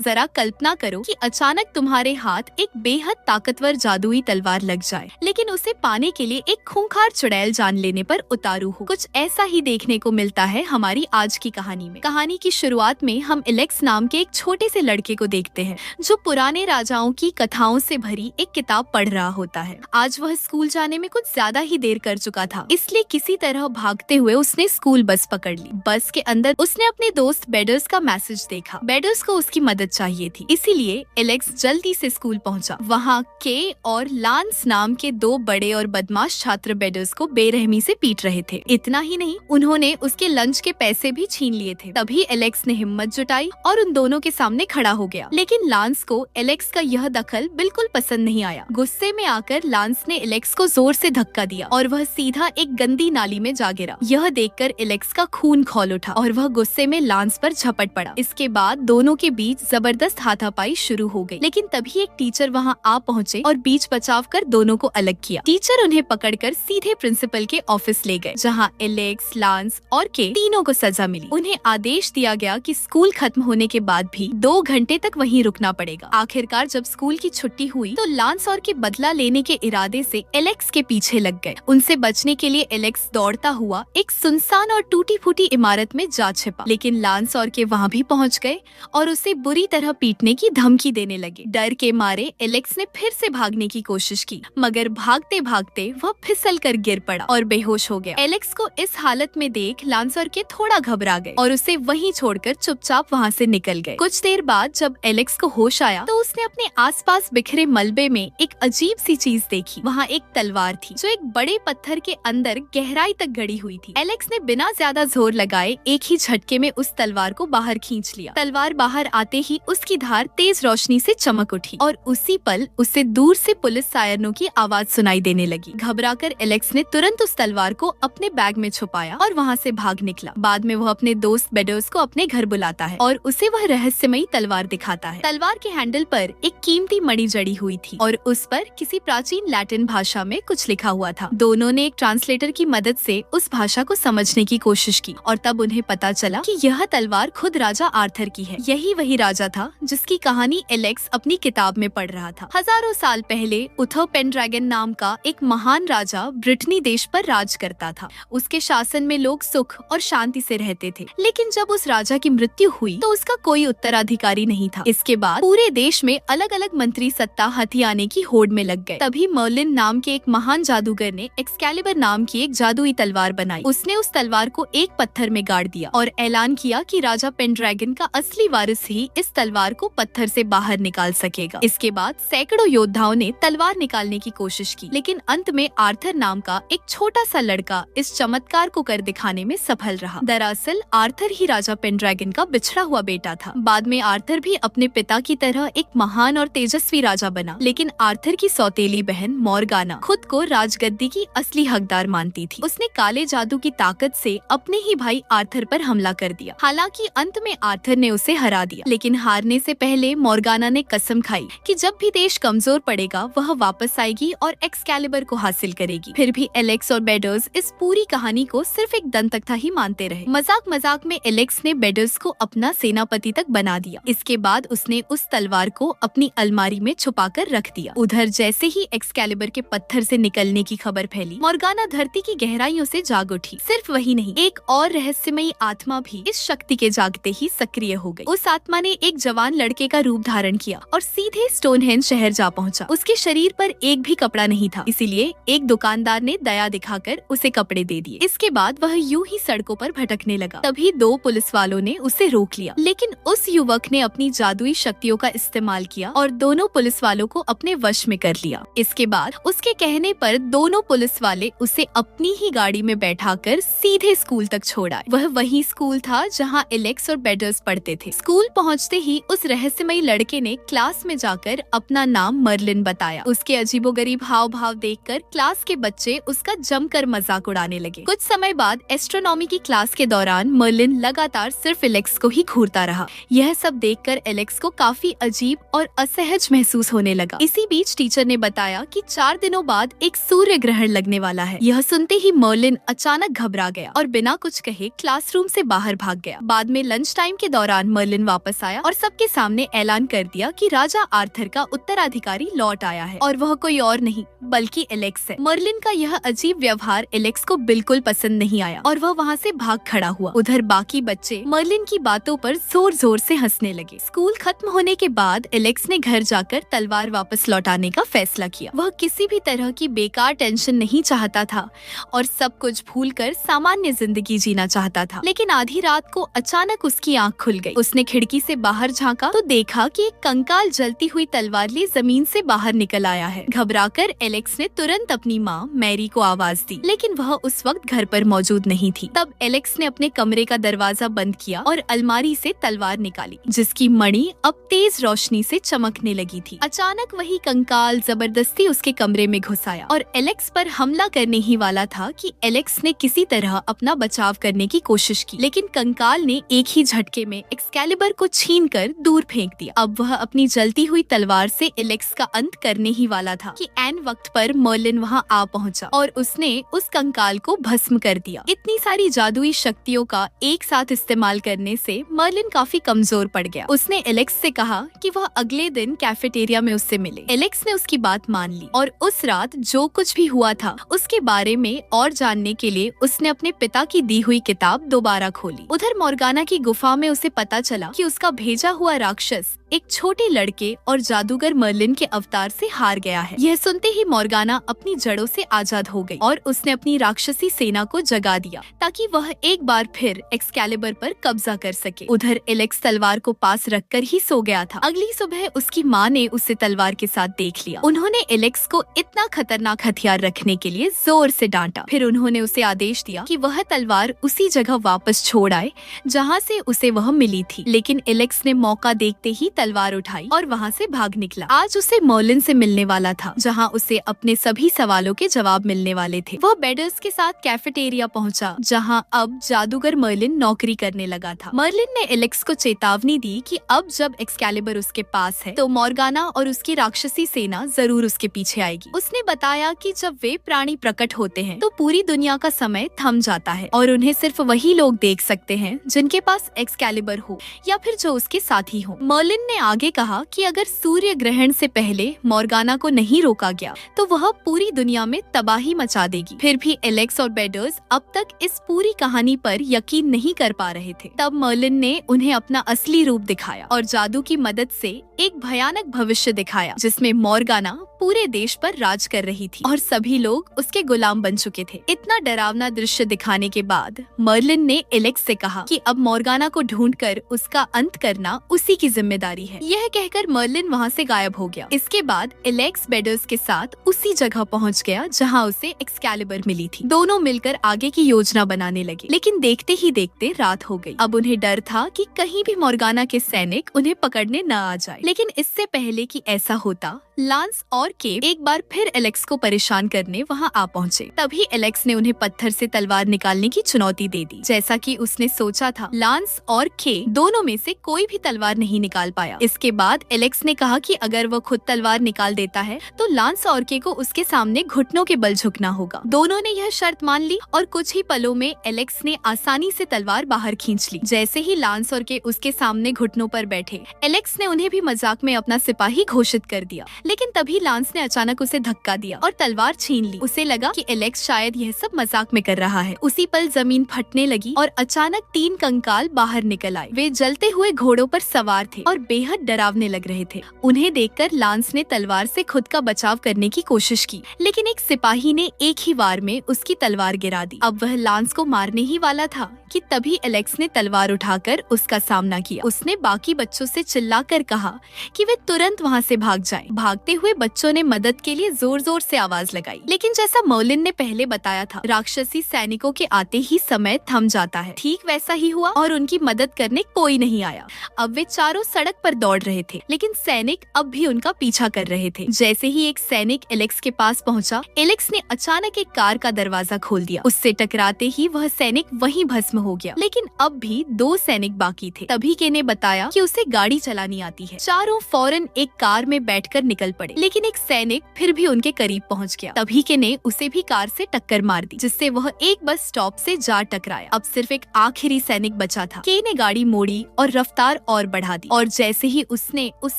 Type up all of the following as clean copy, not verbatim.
जरा कल्पना करो कि अचानक तुम्हारे हाथ एक बेहद ताकतवर जादुई तलवार लग जाए, लेकिन उसे पाने के लिए एक खूंखार चुड़ैल जान लेने पर उतारू हो। कुछ ऐसा ही देखने को मिलता है हमारी आज की कहानी में। कहानी की शुरुआत में हम एलेक्स नाम के एक छोटे से लड़के को देखते हैं, जो पुराने राजाओं की कथाओं से भरी एक किताब पढ़ रहा होता है। आज वह स्कूल जाने में कुछ ज्यादा ही देर कर चुका था, इसलिए किसी तरह भागते हुए उसने स्कूल बस पकड़ ली। बस के अंदर उसने अपने दोस्त बेडर्स का मैसेज देखा। बेडर्स को उसकी मदद चाहिए थी, इसीलिए एलेक्स जल्दी से स्कूल पहुंचा। वहां के और लांस नाम के दो बड़े और बदमाश छात्र बेडर्स को बेरहमी से पीट रहे थे। इतना ही नहीं, उन्होंने उसके लंच के पैसे भी छीन लिए थे। तभी एलेक्स ने हिम्मत जुटाई और उन दोनों के सामने खड़ा हो गया। लेकिन लांस को एलेक्स का यह दखल बिल्कुल पसंद नहीं आया। गुस्से में आकर लांस ने एलेक्स को जोर से धक्का दिया और वह सीधा एक गंदी नाली में जा गिरा। यह देखकर एलेक्स का खून खौल उठा और वह गुस्से में लांस पर झपट पड़ा। इसके बाद दोनों के बीच जबरदस्त हाथापाई शुरू हो गई। लेकिन तभी एक टीचर वहां आ पहुंचे और बीच बचाव कर दोनों को अलग किया। टीचर उन्हें पकड़कर सीधे प्रिंसिपल के ऑफिस ले गए, जहां एलेक्स, लांस और के तीनों को सजा मिली। उन्हें आदेश दिया गया कि स्कूल खत्म होने के बाद भी 2 घंटे तक वहीं रुकना पड़ेगा। आखिरकार जब स्कूल की छुट्टी हुई तो लांस और के बदला लेने के इरादे से एलेक्स के पीछे लग गए। उनसे बचने के लिए एलेक्स दौड़ता हुआ एक सुनसान और टूटी फूटी इमारत में जा छिपा। लेकिन लांस और के वहाँ भी पहुँच गए और उसे बुरी तरह पीटने की धमकी देने लगे। डर के मारे एलेक्स ने फिर से भागने की कोशिश की, मगर भागते भागते वह फिसल कर गिर पड़ा और बेहोश हो गया। एलेक्स को इस हालत में देख लांस और के थोड़ा घबरा गए और उसे वहीं छोड़कर चुपचाप वहाँ से निकल गए। कुछ देर बाद जब एलेक्स को होश आया तो उसने अपने आसपास बिखरे मलबे में एक अजीब सी चीज देखी। वहाँ एक तलवार थी जो एक बड़े पत्थर के अंदर गहराई तक गड़ी हुई थी। एलेक्स ने बिना ज्यादा जोर लगाए एक ही झटके में उस तलवार को बाहर खींच लिया। तलवार बाहर आते ही उसकी धार तेज रोशनी से चमक उठी और उसी पल उसे दूर से पुलिस सायरनों की आवाज सुनाई देने लगी। घबराकर एलेक्स ने तुरंत उस तलवार को अपने बैग में छुपाया और वहाँ से भाग निकला। बाद में वह अपने दोस्त बेडर्स को अपने घर बुलाता है और उसे वह रहस्यमयी तलवार दिखाता है। तलवार के हैंडल पर एक कीमती मणि जड़ी हुई थी और उस पर किसी प्राचीन लैटिन भाषा में कुछ लिखा हुआ था। दोनों ने एक ट्रांसलेटर की मदद से उस भाषा को समझने की कोशिश की और तब उन्हें पता चला कि यह तलवार खुद राजा आर्थर की है। यही वही राजा था जिसकी कहानी एलेक्स अपनी किताब में पढ़ रहा था। हजारों साल पहले उथर पेनड्रैगन नाम का एक महान राजा ब्रिटनी देश पर राज करता था। उसके शासन में लोग सुख और शांति से रहते थे। लेकिन जब उस राजा की मृत्यु हुई तो उसका कोई उत्तराधिकारी नहीं था। इसके बाद पूरे देश में अलग अलग मंत्री सत्ता हथियाने की होड़ में लग गए। तभी मर्लिन नाम के एक महान जादूगर ने एक्सकैलिबर नाम की एक जादुई तलवार बनाई। उसने उस तलवार को एक पत्थर में गाड़ दिया और ऐलान किया कि राजा पेनड्रैगन का असली वारिस ही इस तलवार को पत्थर से बाहर निकाल सकेगा। इसके बाद सैकड़ों योद्धाओं ने तलवार निकालने की कोशिश की, लेकिन अंत में आर्थर नाम का एक छोटा सा लड़का इस चमत्कार को कर दिखाने में सफल रहा। दरअसल आर्थर ही राजा पेनड्रैगन का बिछड़ा हुआ बेटा था। बाद में आर्थर भी अपने पिता की तरह एक महान और तेजस्वी राजा बना, लेकिन आर्थर की सौतेली बहन मॉर्गाना खुद को राजगद्दी की असली हकदार मानती थी। उसने काले जादू की ताकत से अपने ही भाई आर्थर पर हमला कर दिया। हालांकि अंत में आर्थर ने उसे हरा दिया, लेकिन हारने से पहले मॉर्गाना ने कसम खाई कि जब भी देश कमजोर पड़ेगा वह वापस आएगी और एक्सकैलिबर को हासिल करेगी। फिर भी एलेक्स और बेडर्स इस पूरी कहानी को सिर्फ एक दंतकथा ही मानते रहे। मजाक मजाक में एलेक्स ने बेडर्स को अपना सेनापति तक बना दिया। इसके बाद उसने उस तलवार को अपनी अलमारी में छुपाकर रख दिया। उधर जैसे ही एक्सकैलिबर के पत्थर से निकलने की खबर फैली, मॉर्गाना धरती की गहराइयों से जाग उठी। सिर्फ वही नहीं, एक और रहस्यमयी आत्मा भी इस शक्ति के जागते ही सक्रिय हो गई। उस आत्मा ने एक जवान लड़के का रूप धारण किया और सीधे स्टोनहेंज शहर जा पहुंचा। उसके शरीर पर एक भी कपड़ा नहीं था, इसीलिए एक दुकानदार ने दया दिखाकर उसे कपड़े दे दिए। इसके बाद वह यूं ही सड़कों पर भटकने लगा। तभी 2 पुलिस वालों ने उसे रोक लिया, लेकिन उस युवक ने अपनी जादुई शक्तियों का इस्तेमाल किया और दोनों पुलिस वालों को अपने वश में कर लिया। इसके बाद उसके कहने पर दोनों पुलिस वाले उसे अपनी ही गाड़ी में बैठाकर सीधे स्कूल तक छोड़ आए। वह वही स्कूल था जहाँ एलेक्स और बेडर्स पढ़ते थे। स्कूल पहुँचते ही उस रहस्यमयी लड़के ने क्लास में जाकर अपना नाम मर्लिन बताया। उसके अजीबोगरीब हाव भाव देखकर क्लास के बच्चे उसका जमकर मजाक उड़ाने लगे। कुछ समय बाद एस्ट्रोनॉमी की क्लास के दौरान मर्लिन लगातार सिर्फ एलेक्स को ही घूरता रहा। यह सब देखकर एलेक्स को काफी अजीब और असहज महसूस होने लगा। इसी बीच टीचर ने बताया कि 4 दिनों बाद एक सूर्य ग्रहण लगने वाला है। यह सुनते ही मर्लिन अचानक घबरा गया और बिना कुछ कहे क्लासरूम से बाहर भाग गया। बाद में लंच टाइम के दौरान मर्लिन वापस आया और सबके सामने ऐलान कर दिया कि राजा आर्थर का उत्तराधिकारी लौट आया है और वह कोई और नहीं बल्कि एलेक्स है। मर्लिन का यह अजीब व्यवहार एलेक्स को बिल्कुल पसंद नहीं आया और वह वहाँ से भाग खड़ा हुआ। उधर बाकी बच्चे मर्लिन की बातों पर जोर जोर से हंसने लगे। स्कूल खत्म होने के बाद एलेक्स ने घर जाकर तलवार वापस लौटाने का फैसला किया। वह किसी भी तरह की बेकार टेंशन नहीं चाहता था और सब कुछ भूलकर सामान्य जिंदगी जीना चाहता था। लेकिन आधी रात को अचानक उसकी आंख खुल गई। उसने खिड़की से बाहर झांका तो देखा कि एक कंकाल जलती हुई तलवार लिए जमीन से बाहर निकल आया है। घबराकर एलेक्स ने तुरंत अपनी माँ मैरी को आवाज दी, लेकिन वह उस वक्त घर पर मौजूद नहीं थी। तब एलेक्स ने अपने कमरे का दरवाजा बंद किया और अलमारी से तलवार निकाली, जिसकी मणि अब तेज रोशनी से चमकने लगी थी। अचानक वही कंकाल जबरदस्ती उसके कमरे में घुस आया और एलेक्स पर हमला करने ही वाला था कि एलेक्स ने किसी तरह अपना बचाव करने की कोशिश की, लेकिन कंकाल ने एक ही झटके में एक्सकैलिबर को छीनकर दूर फेंक दिया। अब वह अपनी जलती हुई तलवार से एलेक्स का अंत करने ही वाला था कि ऐन वक्त पर मर्लिन वहां आ पहुंचा और उसने उस कंकाल को भस्म कर दिया। इतनी सारी जादुई शक्तियों का एक साथ इस्तेमाल करने से मर्लिन काफी कमजोर पड़ गया। उसने एलेक्स से कहा कि वह अगले दिन कैफेटेरिया में उससे मिले। एलेक्स ने उसकी बात मान ली और उस रात जो कुछ भी हुआ था उसके बारे में और जानने के लिए उसने अपने पिता की दी हुई किताब दोबारा खोली। उधर मोर्गाना की गुफा में उसे पता चला कि उसका भेजा हुआ राक्षस एक छोटे लड़के और जादूगर मर्लिन के अवतार से हार गया है। यह सुनते ही मोर्गाना अपनी जड़ों से आजाद हो गई और उसने अपनी राक्षसी सेना को जगा दिया ताकि वह एक बार फिर एक्सकैलिबर पर कब्जा कर सके। उधर एलेक्स तलवार को पास रखकर ही सो गया था। अगली सुबह उसकी माँ ने उसे तलवार के साथ देख लिया। उन्होंने एलेक्स को इतना खतरनाक हथियार रखने के लिए जोर से डांटा। फिर उन्होंने उसे आदेश दिया कि वह तलवार उसी जगह वापस छोड़ आए जहाँ से उसे वह मिली थी। लेकिन एलेक्स ने मौका देखते ही तलवार उठाई और वहाँ से भाग निकला। आज उसे मर्लिन से मिलने वाला था, जहाँ उसे अपने सभी सवालों के जवाब मिलने वाले थे। वह बेडर्स के साथ कैफेटेरिया पहुँचा, जहाँ अब जादूगर मर्लिन नौकरी करने लगा था। मर्लिन ने एलेक्स को चेतावनी दी कि अब जब एक्सकैलिबर उसके पास है तो मोर्गाना और उसकी राक्षसी सेना जरूर उसके पीछे आएगी। उसने बताया कि जब वे प्राणी प्रकट होते हैं तो पूरी दुनिया का समय थम जाता है और उन्हें सिर्फ वही लोग देख सकते हैं जिनके पास एक्सकैलिबर हो या फिर जो उसके साथी हो। मर्लिन ने आगे कहा कि अगर सूर्य ग्रहण से पहले मोर्गाना को नहीं रोका गया तो वह पूरी दुनिया में तबाही मचा देगी। फिर भी एलेक्स और बेडर्स अब तक इस पूरी कहानी पर यकीन नहीं कर पा रहे थे। तब मर्लिन ने उन्हें अपना असली रूप दिखाया और जादू की मदद से एक भयानक भविष्य दिखाया जिसमें मोर्गाना पूरे देश पर राज कर रही थी और सभी लोग उसके गुलाम बन चुके थे। इतना डरावना दृश्य दिखाने के बाद मर्लिन ने एलेक्स से कहा कि अब मोर्गाना को ढूंढकर उसका अंत करना उसी की जिम्मेदारी है। यह कहकर मर्लिन वहाँ से गायब हो गया। इसके बाद एलेक्स बेडर्स के साथ उसी जगह पहुँच गया जहाँ उसे एक्सकैलिबर मिली थी। दोनों मिलकर आगे की योजना बनाने लगे, लेकिन देखते ही देखते रात हो गई। अब उन्हें डर था कि कहीं भी मोर्गाना के सैनिक उन्हें पकड़ने न आ जाए। लेकिन इससे पहले कि ऐसा होता, लांस और केप एक बार फिर एलेक्स को परेशान करने वहां आ पहुंचे। तभी एलेक्स ने उन्हें पत्थर से तलवार निकालने की चुनौती दे दी। जैसा कि उसने सोचा था, लांस और के दोनों में से कोई भी तलवार नहीं निकाल पाया। इसके बाद एलेक्स ने कहा कि अगर वह खुद तलवार निकाल देता है तो लांस और के को उसके सामने घुटनों के बल झुकना होगा। दोनों ने यह शर्त मान ली और कुछ ही पलों में एलेक्स ने आसानी से तलवार बाहर खींच ली। जैसे ही लांस और के उसके सामने घुटनों पर बैठे, एलेक्स ने उन्हें भी मजाक में अपना सिपाही घोषित कर दिया। लेकिन तभी लांस ने अचानक उसे धक्का दिया और तलवार छीन ली। उसे लगा कि एलेक्स शायद यह सब मजाक में कर रहा है। उसी पल जमीन फटने लगी और अचानक 3 कंकाल बाहर निकल आए। वे जलते हुए घोड़ों पर सवार थे और बेहद डरावने लग रहे थे। उन्हें देखकर लांस ने तलवार से खुद का बचाव करने की कोशिश की, लेकिन एक सिपाही ने एक ही वार में उसकी तलवार गिरा दी। अब वह लांस को मारने ही वाला था कि तभी एलेक्स ने तलवार उठाकर उसका सामना किया। उसने बाकी बच्चों से चिल्लाकर कहा कि वे तुरंत वहाँ से भाग जाएं। भागते हुए बच्चों ने मदद के लिए जोर जोर से आवाज लगाई, लेकिन जैसा मर्लिन ने पहले बताया था, राक्षसी सैनिकों के आते ही समय थम जाता है। ठीक वैसा ही हुआ और उनकी मदद करने कोई नहीं आया। अब वे चारों सड़क पर दौड़ रहे थे, लेकिन सैनिक अब भी उनका पीछा कर रहे थे। जैसे ही एक सैनिक एलेक्स के पास पहुंचा, एलेक्स ने अचानक एक कार का दरवाजा खोल दिया। उससे टकराते ही वह सैनिक वहीं भस्म हो गया, लेकिन अब भी 2 सैनिक बाकी थे। तभी के ने बताया कि उसे गाड़ी चलानी आती है। चारों फौरन एक कार में बैठकर निकल पड़े, लेकिन एक सैनिक फिर भी उनके करीब पहुंच गया। तभी के ने उसे भी कार से टक्कर मार दी, जिससे वह एक बस स्टॉप से जा टकराया। अब सिर्फ एक आखिरी सैनिक बचा था। के ने गाड़ी मोड़ी और रफ्तार और बढ़ा दी, और जैसे ही उसने उस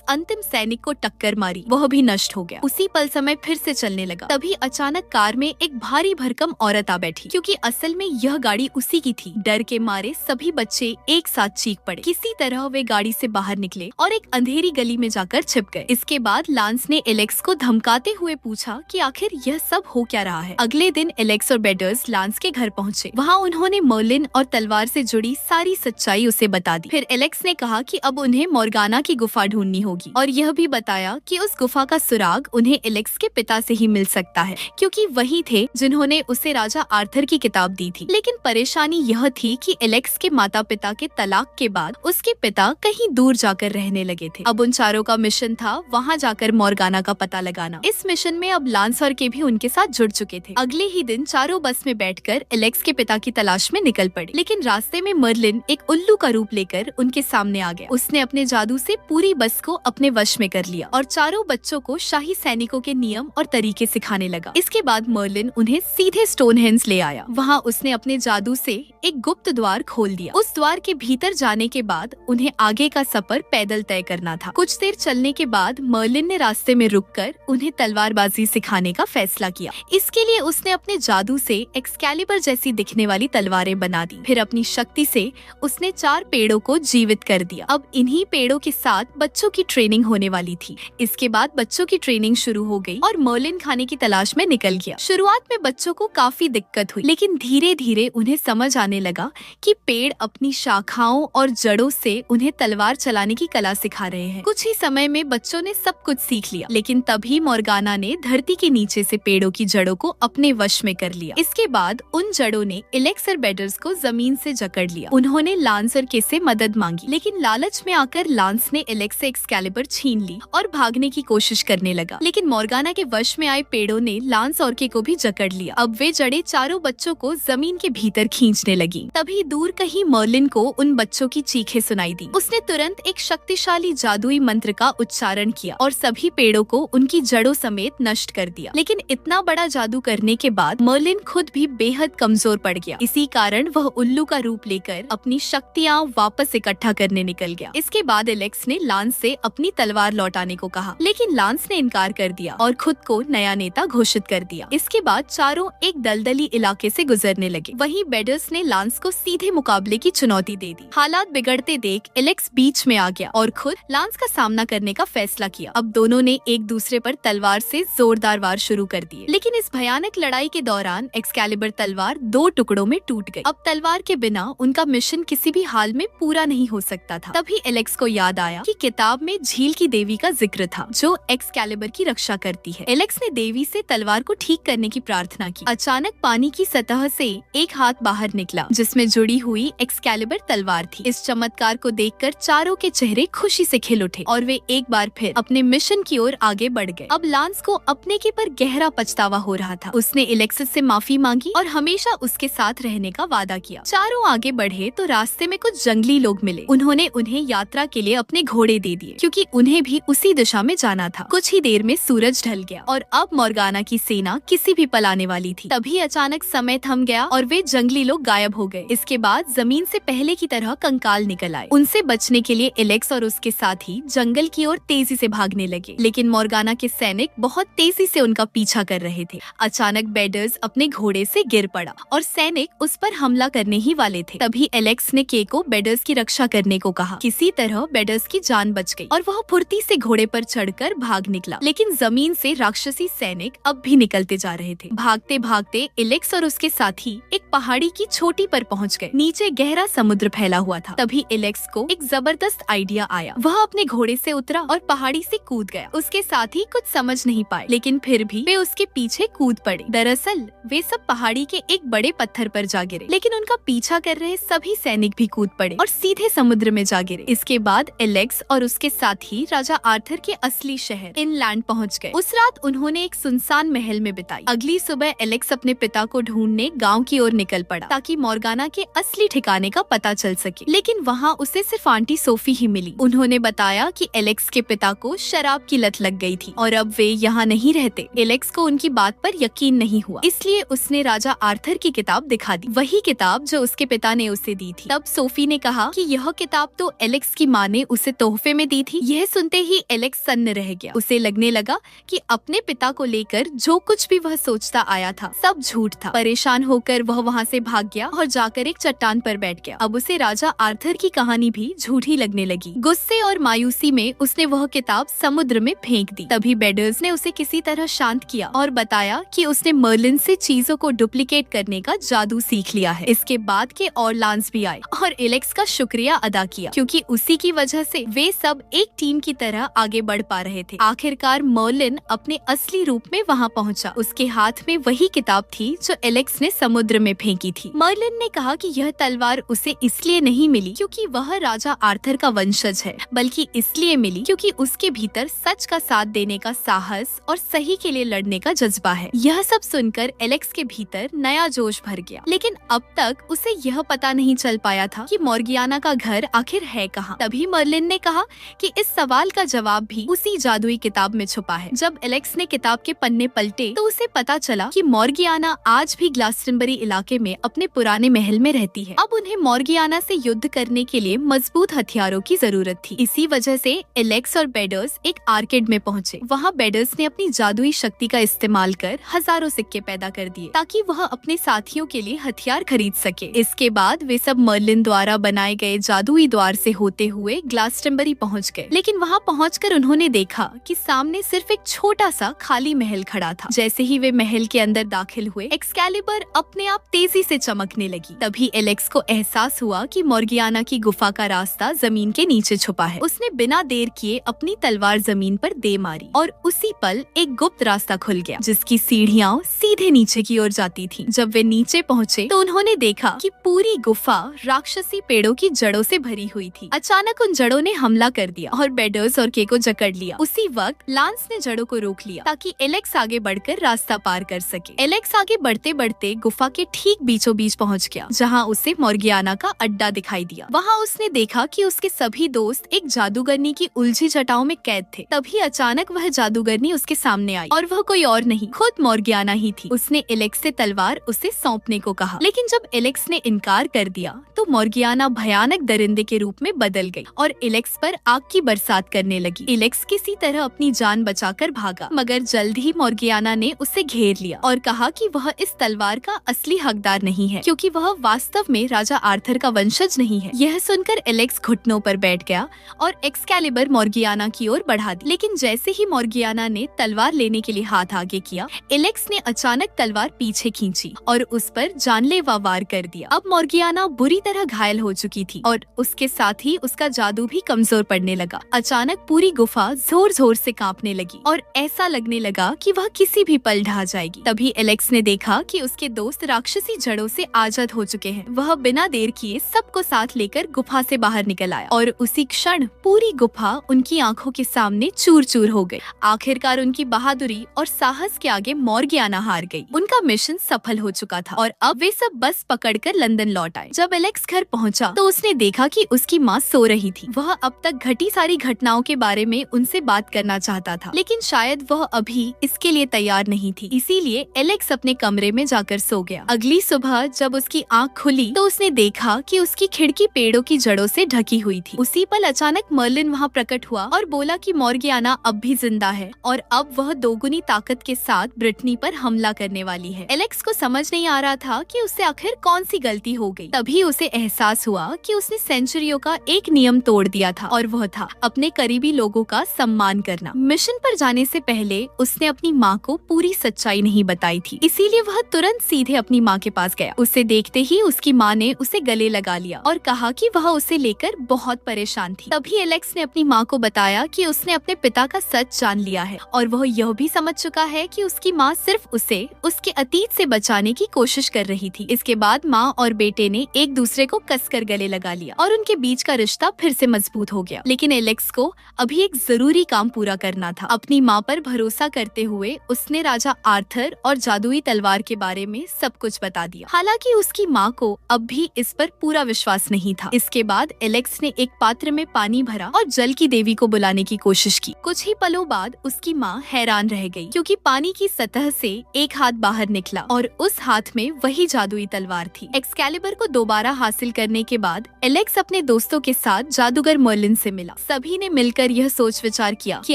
अंतिम सैनिक को टक्कर मारी, वह भी नष्ट हो गया। उसी पल समय फिर से चलने लगा। तभी अचानक कार में एक भारी भरकम औरत आ बैठी, क्योंकि असल में यह गाड़ी उसी की थी। डर के मारे सभी बच्चे एक साथ चीख पड़े। किसी तरह वे गाड़ी से बाहर निकले और एक अंधेरी गली में जाकर छिप गए। इसके बाद लांस ने एलेक्स को धमकाते हुए पूछा कि आखिर यह सब हो क्या रहा है। अगले दिन एलेक्स और बेडर्स लांस के घर पहुँचे। वहाँ उन्होंने मर्लिन और तलवार से जुड़ी सारी सच्चाई उसे बता दी। फिर एलेक्स ने कहा कि अब उन्हें मोर्गाना की गुफा ढूंढनी होगी, और यह भी बताया कि उस गुफा का सुराग उन्हें एलेक्स के पिता से ही मिल सकता है, क्योंकि वही थे जिन्होंने उसे राजा आर्थर की किताब दी थी। लेकिन परेशानी यह थी कि एलेक्स के माता पिता के तलाक के बाद उसके पिता कहीं दूर जाकर रहने लगे थे। अब उन चारों का मिशन था वहाँ जाकर मोर्गाना का पता लगाना। इस मिशन में अब लांस और के भी उनके साथ जुड़ चुके थे। अगले ही दिन चारों बस में बैठकर एलेक्स के पिता की तलाश में निकल पड़े, लेकिन रास्ते में मर्लिन एक उल्लू का रूप लेकर उनके सामने आ गया। उसने अपने जादू से पूरी बस को अपने वश में कर लिया और चारों बच्चों को शाही सैनिकों के नियम और तरीके सिखाने लगा। इसके बाद मर्लिन उन्हें सीधे स्टोनहेंज ले आया। वहाँ उसने अपने जादू से एक गुप्त द्वार खोल दिया। उस द्वार के भीतर जाने के बाद उन्हें आगे का सफर पैदल तय करना था। कुछ देर चलने के बाद मर्लिन ने रास्ते में रुककर उन्हें तलवारबाजी सिखाने का फैसला किया। इसके लिए उसने अपने जादू से एक्सकैलिबर जैसी दिखने वाली तलवारें बना दी। फिर अपनी शक्ति से उसने 4 पेड़ों को जीवित कर दिया। अब इन्हीं पेड़ों के साथ बच्चों की ट्रेनिंग होने वाली थी। इसके बाद बच्चों की ट्रेनिंग शुरू हो गई और मर्लिन खाने की तलाश में निकल गया। शुरुआत में बच्चों को काफी दिक्कत हुई, लेकिन धीरे धीरे उन्हें समझ आने लगा कि पेड़ अपनी शाखाओं और जड़ों से उन्हें तलवार चलाने की कला सिखा रहे हैं। कुछ ही समय में बच्चों ने सब कुछ सीख लिया, लेकिन तभी मोर्गाना ने धरती के नीचे से पेड़ों की जड़ों को अपने वश में कर लिया। इसके बाद उन जड़ों ने एलेक्स और बेडर्स को जमीन से जकड़ लिया। उन्होंने लांस और के से मदद मांगी, लेकिन लालच में आकर लांस ने एलेक्स से एक्सकैलिबर छीन ली और भागने की कोशिश करने लगा। लेकिन मोर्गाना के वश में आए पेड़ों ने लांस और के को भी जकड़ लिया। अब वे जड़ें चारों बच्चों को जमीन के भीतर खींचने लगी। तभी दूर कहीं मर्लिन को उन बच्चों की चीखें सुनाई दी। उसने तुरंत एक शक्तिशाली जादुई मंत्र का उच्चारण किया और सभी पेड़ों को उनकी जड़ों समेत नष्ट कर दिया। लेकिन इतना बड़ा जादू करने के बाद मर्लिन खुद भी बेहद कमजोर पड़ गया। इसी कारण वह उल्लू का रूप लेकर अपनी शक्तियाँ वापस इकट्ठा करने निकल गया। इसके बाद एलेक्स ने लांस से अपनी तलवार लौटाने को कहा, लेकिन लांस ने इनकार कर दिया और खुद को नया नेता घोषित कर दिया। इसके बाद चारों एक दलदली इलाके से गुजरने लगे। वहीं बेडर्स ने लांस को सीधे मुकाबले की चुनौती दे दी। हालात बिगड़ते देख एलेक्स बीच में आ गया और खुद लांस का सामना करने का फैसला किया। अब दोनों ने एक दूसरे पर तलवार से जोरदार वार शुरू कर दिए, लेकिन इस भयानक लड़ाई के दौरान एक्सकैलिबर तलवार 2 टुकड़ों में टूट गई। अब तलवार के बिना उनका मिशन किसी भी हाल में पूरा नहीं हो सकता था। तभी एलेक्स को याद आया कि किताब में झील की देवी का जिक्र था, जो एक्सकैलिबर की रक्षा करती है। एलेक्स ने देवी से तलवार को ठीक करने की प्रार्थना की। अचानक पानी की सतह से एक हाथ बाहर निकला, जिसमें जुड़ी हुई एक्सकैलिबर तलवार थी। इस चमत्कार को देखकर चारों के चेहरे खुशी से खिल उठे और वे एक बार फिर अपने मिशन की ओर आगे बढ़ गए। अब लांस को अपने के पर गहरा पछतावा हो रहा था। उसने एलेक्सिस से माफी मांगी और हमेशा उसके साथ रहने का वादा किया। चारों आगे बढ़े तो रास्ते में कुछ जंगली लोग मिले। उन्होंने उन्हें यात्रा के लिए अपने घोड़े दे दिए, क्योंकि उन्हें भी उसी दिशा में जाना था। कुछ ही देर में सूरज ढल गया और अब मोर्गाना की सेना किसी भी पल आने वाली थी। तभी अचानक समय थम गया और वे जंगली लोग गायब हो गए। इसके बाद जमीन से पहले की तरह कंकाल निकल आए। उनसे बचने के लिए एलेक्स और उसके साथी जंगल की ओर तेजी से भागने लगे, लेकिन मोर्गाना के सैनिक बहुत तेजी से उनका पीछा कर रहे थे। अचानक बेडर्स अपने घोड़े से गिर पड़ा और सैनिक उस पर हमला करने ही वाले थे। तभी एलेक्स ने के को बेडर्स की रक्षा करने को कहा। किसी तरह बेडर्स की जान बच गई और वह फुर्ती से घोड़े पर चढ़कर भाग निकला, लेकिन जमीन से राक्षसी सैनिक अब भी निकलते जा रहे थे। भागते भागते एलेक्स और उसके साथी एक पहाड़ी की चोटी पर पहुंच गए। नीचे गहरा समुद्र फैला हुआ था। तभी एलेक्स को एक जबरदस्त आइडिया आया। वह अपने घोड़े से उतरा और पहाड़ी से कूद गया। उसके साथी कुछ समझ नहीं पाए, लेकिन फिर भी वे उसके पीछे कूद पड़े। दरअसल वे सब पहाड़ी के एक बड़े पत्थर पर जा गिरे, लेकिन उनका पीछा कर रहे सभी सैनिक भी कूद पड़े और सीधे समुद्र में जा गिरे। इसके बाद एलेक्स और उसके साथी राजा आर्थर के असली शहर इनलैंड पहुंच गए। उस रात उन्होंने एक सुनसान महल में बिताई। अगली सुबह एलेक्स अपने पिता को ढूंढने गांव की ओर निकल पड़ा, ताकि मोर्गाना मॉर्गाना के असली ठिकाने का पता चल सके। लेकिन वहाँ उसे सिर्फ आंटी सोफी ही मिली। उन्होंने बताया कि एलेक्स के पिता को शराब की लत लग गई थी और अब वे यहाँ नहीं रहते। एलेक्स को उनकी बात पर यकीन नहीं हुआ, इसलिए उसने राजा आर्थर की किताब दिखा दी, वही किताब जो उसके पिता ने उसे दी थी। तब सोफी ने कहा कि यह किताब तो एलेक्स की माँ ने उसे तोहफे में दी थी। यह सुनते ही एलेक्स सन्न रह गया। उसे लगने लगा कि अपने पिता को लेकर जो कुछ भी वह सोचता आया था सब झूठ था। परेशान होकर वह वहाँ से भाग गया और जाकर एक चट्टान पर बैठ गया। अब उसे राजा आर्थर की कहानी भी झूठी लगने लगी। गुस्से और मायूसी में उसने वह किताब समुद्र में फेंक दी। तभी बेडर्स ने उसे किसी तरह शांत किया और बताया कि उसने मर्लिन से चीजों को डुप्लीकेट करने का जादू सीख लिया है। इसके बाद के और लांस भी आए और एलेक्स का शुक्रिया अदा किया, क्योंकि उसी की वजह से वे सब एक टीम की तरह आगे बढ़ पा रहे थे। आखिरकार मर्लिन अपने असली रूप में वहाँ पहुँचा। उसके हाथ में वही किताब थी जो एलेक्स ने समुद्र में फेंकी थी। मर्लिन ने कहा कि यह तलवार उसे इसलिए नहीं मिली क्योंकि वह राजा आर्थर का वंशज है, बल्कि इसलिए मिली क्योंकि उसके भीतर सच का साथ देने का साहस और सही के लिए लड़ने का जज्बा है। यह सब सुनकर एलेक्स के भीतर नया जोश भर गया, लेकिन अब तक उसे यह पता नहीं चल पाया था कि मॉर्गियाना का घर आखिर है कहाँ। तभी मर्लिन ने कहा कि इस सवाल का जवाब भी उसी जादुई किताब में छुपा है। जब एलेक्स ने किताब के पन्ने पलटे तो उसे पता चला कि मॉर्गियाना आज भी ग्लास्टनबरी इलाके में अपने पुराने महल में रहती है। अब उन्हें मॉर्गियाना से युद्ध करने के लिए मजबूत हथियारों की जरूरत थी। इसी वजह से एलेक्स और बेडर्स एक आर्केड में पहुँचे। वहाँ बेडर्स ने अपनी जादुई शक्ति का इस्तेमाल कर हजारों सिक्के पैदा कर दिए ताकि वह अपने साथियों के लिए हथियार खरीद सके। इसके बाद वे सब मर्लिन द्वारा बनाए गए जादुई द्वार से होते हुए ग्लास्टनबरी पहुँच गए। लेकिन वहाँ पहुँचकर उन्होंने देखा कि सामने सिर्फ एक छोटा सा खाली महल खड़ा था। जैसे ही वे महल के अंदर दाखिल हुए, एक्सकैलिबर अपने आप तेजी से चमकने लगी। तभी एलेक्स को एहसास हुआ कि मॉर्गियाना की गुफा का रास्ता जमीन के नीचे छुपा है। उसने बिना देर किए अपनी तलवार जमीन पर दे मारी और उसी पल एक गुप्त रास्ता खुल गया, जिसकी सीढ़ियाँ सीधे नीचे की ओर जाती थीं। जब वे नीचे पहुँचे तो उन्होंने देखा कि पूरी गुफा राक्षसी पेड़ों की जड़ों से भरी हुई थी। अचानक उन जड़ों ने हमला कर दिया और बेडर्स और के को जकड़ लिया। उसी वक्त लांस ने जड़ों को रोक लिया ताकि एलेक्स आगे बढ़कर रास्ता पार कर सके। एलेक्स आगे बढ़ते बढ़ते गुफा के ठीक बीचों बीच पहुँच गया, जहाँ उसे मॉर्गियाना का अड्डा दिखाई दिया। वहाँ उसने देखा कि उसके सभी दोस्त एक जादूगरनी की उलझी जटाओं में कैद थे। तभी अचानक वह जादूगरनी उसके सामने आई और वह कोई और नहीं, खुद मॉर्गियाना ही थी। उसने एलेक्स से तलवार उसे सौंपने को कहा, लेकिन जब एलेक्स ने इनकार कर दिया तो मॉर्गियाना भयानक दरिंदे के रूप में बदल गई और एलेक्स पर आग की बरसात करने लगी। एलेक्स किसी तरह अपनी जान बचाकर भागा, मगर जल्द ही मॉर्गियाना ने उसे घेर लिया और कहा कि वह इस तलवार का असली हकदार नहीं है, क्योंकि वह वास्तव में राजा आर्थर का वंशज नहीं है। यह सुनकर एलेक्स घुटनों पर बैठ गया और एक्सकैलिबर मॉर्गियाना की ओर बढ़ा दी। लेकिन जैसे ही मॉर्गियाना ने तलवार लेने के लिए हाथ आगे किया, एलेक्स ने अचानक तलवार पीछे खींची और उस पर जानलेवा वार कर दिया। अब मॉर्गियाना बुरी तरह घायल हो चुकी थी और उसके साथ ही उसका जादू भी कमजोर पड़ने लगा। अचानक पूरी गुफा जोर जोर से कांपने लगी और ऐसा लगने लगा कि वह किसी भी पल ढह जाएगी। तभी एलेक्स ने देखा कि उसके दोस्त राक्षसी जड़ों से आजाद हो चुके हैं। वह बिना देर किए सबको साथ लेकर गुफा से बाहर निकल आया और उसी क्षण पूरी गुफा उनकी आंखों के सामने चूर चूर हो गई। आखिरकार उनकी बहादुरी और साहस के आगे मॉर्गियाना हार गई। उनका मिशन सफल हो चुका था और अब वे सब बस पकड़कर लंदन लौट आए। जब एलेक्स घर पहुंचा तो उसने देखा कि उसकी माँ सो रही थी। वह अब तक घटी सारी घटनाओं के बारे में उनसे बात करना चाहता था, लेकिन शायद वह अभी इसके लिए तैयार नहीं थी। इसीलिए एलेक्स अपने कमरे में जाकर सो गया। अगली सुबह जब उसकी आँख खुली तो उसने देखा कि उसकी खिड़की पेड़ों की जड़ों से ढकी हुई थी। उसी पल अचानक मर्लिन वहाँ प्रकट हुआ और बोला कि मॉर्गियाना अब भी जिंदा है और अब वह दोगुनी ताकत के साथ ब्रिटनी पर हमला करने वाली है। एलेक्स को समझ नहीं आ रहा था कि उससे आखिर कौन सी गलती हो गई। तभी उसे एहसास हुआ कि उसने सेंचुरियों का एक नियम तोड़ दिया था और वह था अपने करीबी लोगों का सम्मान करना। मिशन पर जाने से पहले उसने अपनी माँ को पूरी सच्चाई नहीं बताई थी, इसीलिए वह तुरंत सीधे अपनी माँ के पास गया। उसे देखते ही उसकी माँ ने उसे गले लगा लिया और कहा कि वह उसे लेकर बहुत परेशान थी। तभी एलेक्स ने अपनी माँ को बताया कि उसने अपने पिता का सच जान लिया है और वह यह भी समझ चुका है कि उसकी माँ सिर्फ उसे उसके अतीत से बचाने की कोशिश कर रही थी। इसके बाद माँ और बेटे ने एक दूसरे को कसकर गले लगा लिया और उनके बीच का रिश्ता फिर से मजबूत हो गया। लेकिन एलेक्स को अभी एक जरूरी काम पूरा करना था। अपनी माँ पर भरोसा करते हुए उसने राजा आर्थर और जादुई तलवार के बारे में सब कुछ बता दिया। हालांकि उसकी उसकी माँ को अब भी इस पर पूरा विश्वास नहीं था। इसके बाद एलेक्स ने एक पात्र में पानी भरा और जल की देवी को बुलाने की कोशिश की। कुछ ही पलों बाद उसकी माँ हैरान रह गई, क्योंकि पानी की सतह से एक हाथ बाहर निकला और उस हाथ में वही जादुई तलवार थी। एक्सकैलिबर को दोबारा हासिल करने के बाद एलेक्स अपने दोस्तों के साथ जादूगर मर्लिन से मिला। सभी ने मिलकर यह सोच विचार किया कि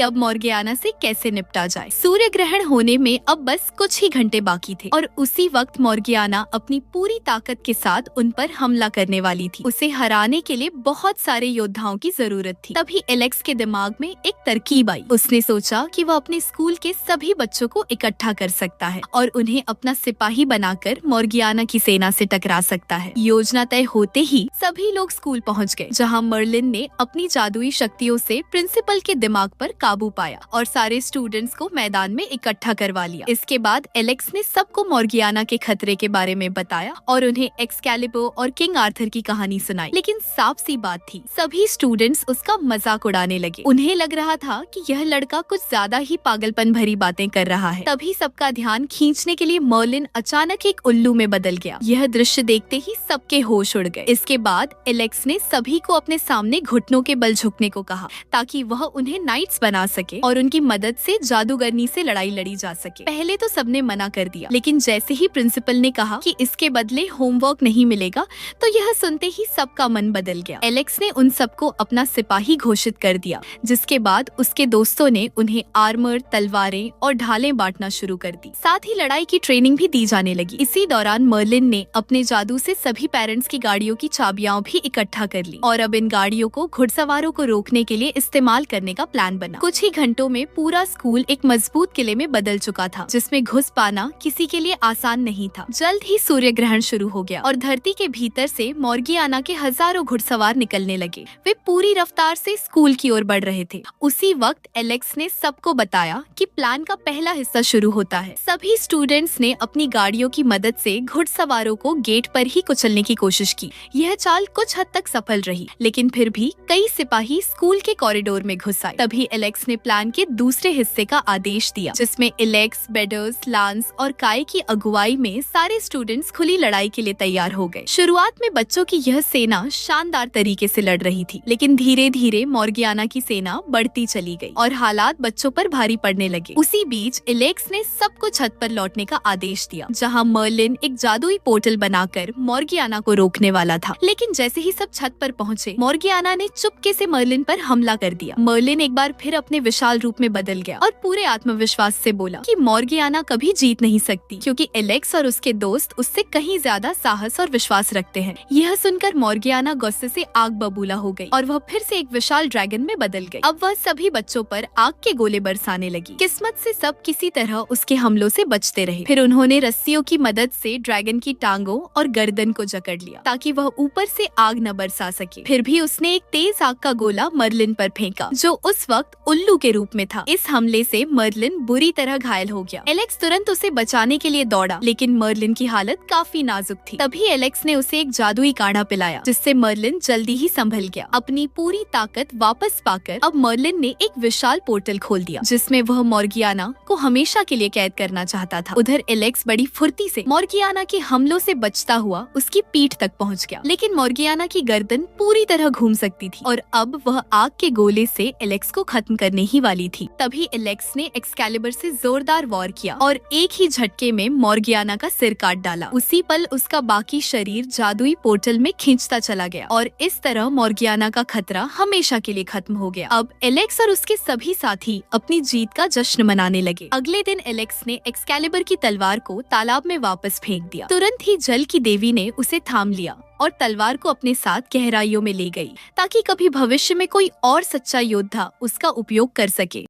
अब मॉर्गियाना से कैसे निपटा जाए। सूर्य ग्रहण होने में अब बस कुछ ही घंटे बाकी थे और उसी वक्त मॉर्गियाना अपनी पूरी ताकत के साथ उन पर हमला करने वाली थी। उसे हराने के लिए बहुत सारे योद्धाओं की जरूरत थी। तभी एलेक्स के दिमाग में एक तरकीब आई। उसने सोचा कि वह अपने स्कूल के सभी बच्चों को इकट्ठा कर सकता है और उन्हें अपना सिपाही बनाकर मॉर्गियाना की सेना से टकरा सकता है। योजना तय होते ही सभी लोग स्कूल पहुंच गए, जहां मर्लिन ने अपनी जादुई शक्तियों से प्रिंसिपल के दिमाग पर काबू पाया और सारे स्टूडेंट्स को मैदान में इकट्ठा करवा लिया। इसके बाद एलेक्स ने सबको मॉर्गियाना के खतरे के बारे में बताया और उन्हें एक्सकैलिबर और किंग आर्थर की कहानी सुनाई। लेकिन साफ सी बात थी, सभी स्टूडेंट्स उसका मजाक उड़ाने लगे। उन्हें लग रहा था कि यह लड़का कुछ ज्यादा ही पागलपन भरी बातें कर रहा है। तभी सबका ध्यान खींचने के लिए मर्लिन अचानक एक उल्लू में बदल गया। यह दृश्य देखते ही सबके होश उड़ गए। इसके बाद एलेक्स ने सभी को अपने सामने घुटनों के बल झुकने को कहा, ताकि वह उन्हें नाइट्स बना सके और उनकी मदद से जादूगरनी से लड़ाई लड़ी जा सके। पहले तो सबने मना कर दिया, लेकिन जैसे ही प्रिंसिपल ने कहा कि इसके बदले होमवर्क नहीं मिलेगा, तो यह सुनते ही सबका मन बदल गया। एलेक्स ने उन सबको अपना सिपाही घोषित कर दिया, जिसके बाद उसके दोस्तों ने उन्हें आर्मर, तलवारें और ढालें बांटना शुरू कर दी। साथ ही लड़ाई की ट्रेनिंग भी दी जाने लगी। इसी दौरान मर्लिन ने अपने जादू से सभी पेरेंट्स की गाड़ियों की चाबियां भी इकट्ठा कर ली और अब इन गाड़ियों को घुड़सवारों को रोकने के लिए इस्तेमाल करने का प्लान बना। कुछ ही घंटों में पूरा स्कूल एक मजबूत किले में बदल चुका था, जिसमें घुस पाना किसी के लिए आसान नहीं था। जल्द ही सूर्य ग्रहण शुरू हो गया और धरती के भीतर से मॉर्गियाना के हजारों घुड़सवार निकलने लगे। वे पूरी रफ्तार से स्कूल की ओर बढ़ रहे थे। उसी वक्त एलेक्स ने सबको बताया कि प्लान का पहला हिस्सा शुरू होता है। सभी स्टूडेंट्स ने अपनी गाड़ियों की मदद से घुड़सवारों को गेट पर ही कुचलने की कोशिश की। यह चाल कुछ हद तक सफल रही, लेकिन फिर भी कई सिपाही स्कूल के कॉरिडोर में घुस आए। तभी एलेक्स ने प्लान के दूसरे हिस्से का आदेश दिया, जिसमें एलेक्स, बेडर्स, लांस और काय की अगुवाई में सारे स्टूडेंट्स खुली लड़ाई के लिए तैयार हो गए। शुरुआत में बच्चों की यह सेना शानदार तरीके से लड़ रही थी, लेकिन धीरे धीरे मॉर्गियाना की सेना बढ़ती चली गई और हालात बच्चों पर भारी पड़ने लगे। उसी बीच एलेक्स ने सबको छत पर लौटने का आदेश दिया, जहां मर्लिन एक जादुई पोर्टल बनाकर मॉर्गियाना को रोकने वाला था। लेकिन जैसे ही सब छत पर पहुंचे, मॉर्गियाना ने चुपके से मर्लिन पर हमला कर दिया। मर्लिन एक बार फिर अपने विशाल रूप में बदल गया और पूरे आत्मविश्वास से बोला कि मॉर्गियाना कभी जीत नहीं सकती, क्योंकि एलेक्स और उसके दोस्त उससे कहीं ज्यादा साहस और विश्वास रखते हैं। यह सुनकर मॉर्गियाना गुस्से से आग बबूला हो गई और वह फिर से एक विशाल ड्रैगन में बदल गई। अब वह सभी बच्चों पर आग के गोले बरसाने लगी। किस्मत से सब किसी तरह उसके हमलों से बचते रहे। फिर उन्होंने रस्सियों की मदद से ड्रैगन की टांगों और गर्दन को जकड़ लिया, ताकि वह ऊपर से आग न बरसा सके। फिर भी उसने एक तेज आग का गोला मर्लिन पर फेंका, जो उस वक्त उल्लू के रूप में था। इस हमले से मर्लिन बुरी तरह घायल हो गया। एलेक्स तुरंत उसे बचाने के लिए दौड़ा, लेकिन मर्लिन की हालत काफी नाजुक थी। तभी एलेक्स ने उसे एक जादुई काढ़ा पिलाया, जिससे मर्लिन जल्दी ही संभल गया। अपनी पूरी ताकत वापस पाकर अब मर्लिन ने एक विशाल पोर्टल खोल दिया, जिसमें वह मॉर्गियाना को हमेशा के लिए कैद करना चाहता था। उधर एलेक्स बड़ी फुर्ती से मॉर्गियाना के हमलों से बचता हुआ उसकी पीठ तक पहुंच गया, लेकिन मॉर्गियाना की गर्दन पूरी तरह घूम सकती थी और अब वह आग के गोले से एलेक्स को खत्म करने ही वाली थी। तभी एलेक्स ने एक्सकैलिबर से जोरदार वार किया और एक ही झटके में मॉर्गियाना का सिर काट डाला। उसी पल उसका बाकी शरीर जादुई पोर्टल में खींचता चला गया और इस तरह मॉर्गियाना का खतरा हमेशा के लिए खत्म हो गया। अब एलेक्स और उसके सभी साथी अपनी जीत का जश्न मनाने लगे। अगले दिन एलेक्स ने एक्सकैलिबर की तलवार को तालाब में वापस फेंक दिया। तुरंत ही जल की देवी ने उसे थाम लिया और तलवार को अपने साथ गहराइयों में ले गई, ताकि कभी भविष्य में कोई और सच्चा योद्धा उसका उपयोग कर सके।